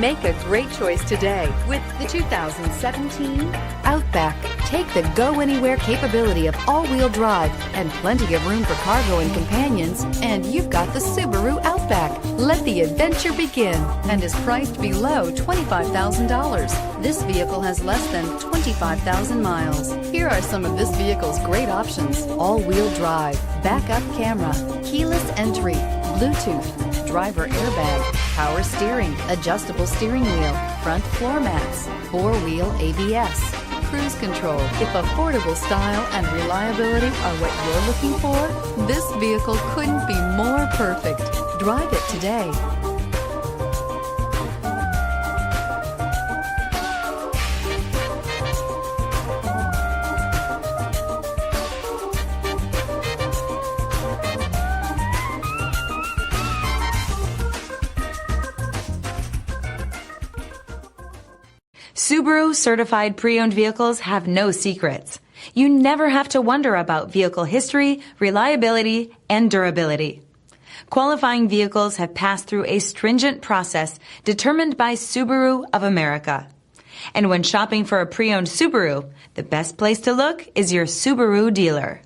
Make a great choice today with the 2017 Outback. Take the go-anywhere capability of all-wheel drive and plenty of room for cargo and companions, and you've got the Subaru Outback. Let the adventure begin and is priced below $25,000. This vehicle has less than 25,000 miles. Here are some of this vehicle's great options: all-wheel drive, backup camera, keyless entry, Bluetooth, driver airbag, power steering, adjustable steering wheel, front floor mats, four-wheel ABS, cruise control. If affordable style and reliability are what you're looking for, this vehicle couldn't be more perfect. Drive it today. Subaru certified pre-owned vehicles have no secrets. You never have to wonder about vehicle history, reliability, and durability. Qualifying vehicles have passed through a stringent process determined by Subaru of America. And when shopping for a pre-owned Subaru, the best place to look is your Subaru dealer.